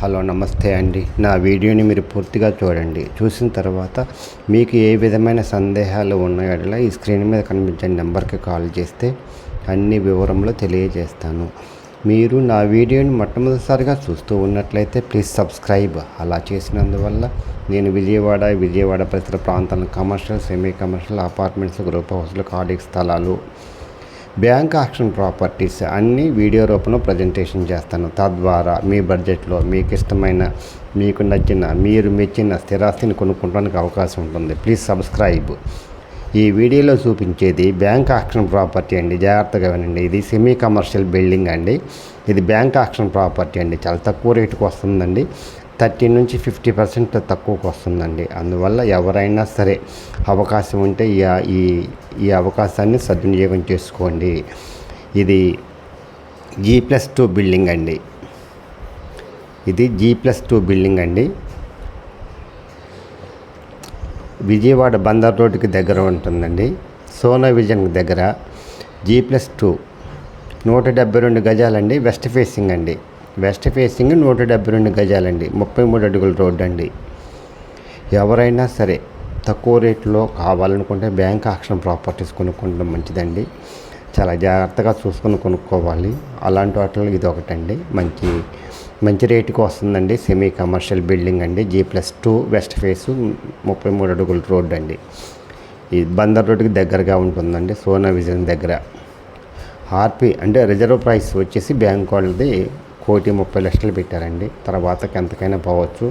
Hello నమస్తే అండి. నా వీడియోని మీరు పూర్తిగా చూడండి. చూసిన తర్వాత మీకు ఏ విధమైన సందేహాలు ఉన్నాయో ఈ స్క్రీన్ మీద కనిపించే నెంబర్కి కాల్ చేస్తే అన్ని వివరంలో తెలియజేస్తాను. మీరు నా వీడియోని మొట్టమొదటిసారిగా చూస్తూ ఉన్నట్లయితే ప్లీజ్ సబ్స్క్రైబ్. అలా చేసినందువల్ల నేను విజయవాడ పరిసర ప్రాంతాలను commercial, semi commercial, apartments, group హౌస్లు, ఖాళీ స్థలాలు, బ్యాంక్ ఆక్షన్ ప్రాపర్టీస్ అన్నీ వీడియో రూపంలో ప్రజెంటేషన్ చేస్తాను. తద్వారా మీ బడ్జెట్లో మీకు ఇష్టమైన, మీకు నచ్చిన, మీరు మెచ్చిన స్థిరాస్తిని కొనుక్కోవడానికి అవకాశం ఉంటుంది. Please subscribe. ఈ వీడియోలో చూపించేది బ్యాంక్ ఆక్షన్ ప్రాపర్టీ అండి. జాగ్రత్తగా వినండి. ఇది సెమీ కమర్షియల్ బిల్డింగ్ అండి. ఇది బ్యాంక్ ఆక్షన్ ప్రాపర్టీ అండి. చాలా తక్కువ రేటుకు వస్తుందండి. 30 నుంచి 50% తక్కువకు వస్తుందండి. అందువల్ల ఎవరైనా సరే అవకాశం ఉంటే ఈ అవకాశాన్ని సద్వినియోగం చేసుకోండి. ఇది G+2 బిల్డింగ్ అండి. ఇది G+2 బిల్డింగ్ అండి. విజయవాడ బందర్ రోడ్డుకి దగ్గర ఉంటుందండి. సోనా విజన్ దగ్గర G+2 172 గజాలండి. వెస్ట్ ఫేసింగ్ అండి. West facing 172 గజాలండి. 33 అడుగుల రోడ్డు అండి. ఎవరైనా సరే తక్కువ రేట్లో కావాలనుకుంటే బ్యాంక్ ఆక్షన్ ప్రాపర్టీస్ కొనుక్కోవడం మంచిదండి. చాలా జాగ్రత్తగా చూసుకొని కొనుక్కోవాలి. అలాంటి వాటిలో ఇది ఒకటండి. మంచి రేటుకి వస్తుందండి. సెమీ కమర్షియల్ బిల్డింగ్ అండి. G+2 వెస్ట్ ఫేసు 33 అడుగుల రోడ్డు అండి. ఈ బందర్ రోడ్డుకి దగ్గరగా ఉంటుందండి. సోనా విజన్ దగ్గర. ఆర్పి అంటే రిజర్వ్ ప్రైస్ వచ్చేసి బ్యాంక్ వాళ్ళది 1,30,00,000 పెట్టారండి. తర్వాతకి ఎంతకైనా పోవచ్చు.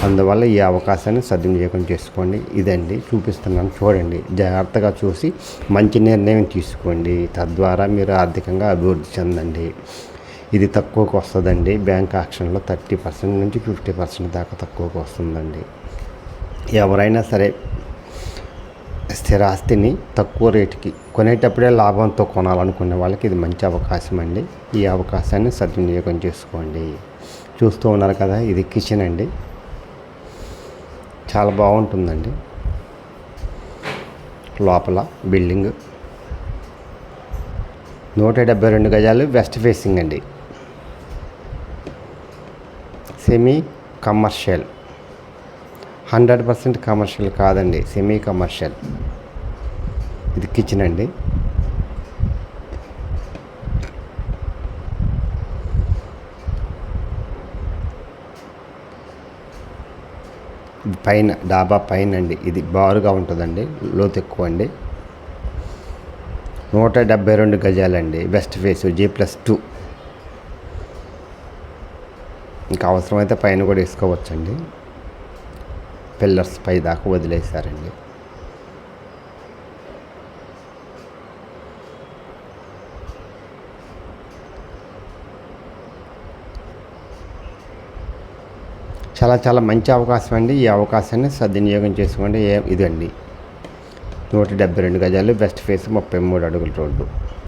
అందువల్ల ఈ అవకాశాన్ని సద్వినియోగం చేసుకోండి. ఇదండి చూపిస్తున్నాను, చూడండి. జాగ్రత్తగా చూసి మంచి నిర్ణయం తీసుకోండి. తద్వారా మీరు ఆర్థికంగా అభివృద్ధి చెందండి. ఇది తక్కువకు వస్తుందండి. బ్యాంక్ ఆక్షన్లో 30% నుంచి 50% దాకా తక్కువకు వస్తుందండి. ఎవరైనా సరే స్థిరాస్తిని తక్కువ రేటుకి కొనేటప్పుడే లాభంతో కొనాలనుకునే వాళ్ళకి ఇది మంచి అవకాశం అండి. ఈ అవకాశాన్ని సద్వినియోగం చేసుకోండి. చూస్తూ ఉన్నారు కదా, ఇది కిచెన్ అండి. చాలా బాగుంటుందండి. లోపల బిల్డింగ్ 172 గజాలు వెస్ట్ ఫేసింగ్ అండి. సెమీ కమర్షియల్, 100% కమర్షియల్ కాదండి, సెమీ కమర్షియల్. ఇది కిచెన్ అండి. పైన డాబా పైన అండి. ఇది బారుగా ఉంటుందండి. లోతు ఎక్కువ అండి. 172 గజాలండి. West face G+2. ఇంకా అవసరమైతే పైన కూడా వేసుకోవచ్చండి. పిల్లర్స్ పై దాకా వదిలేశారండి. చాలా మంచి అవకాశం అండి. ఈ అవకాశాన్ని సద్వినియోగం చేసుకోండి. ఇదండి 172 గజాలు వెస్ట్ ఫేస్ 33 అడుగుల రోడ్డు.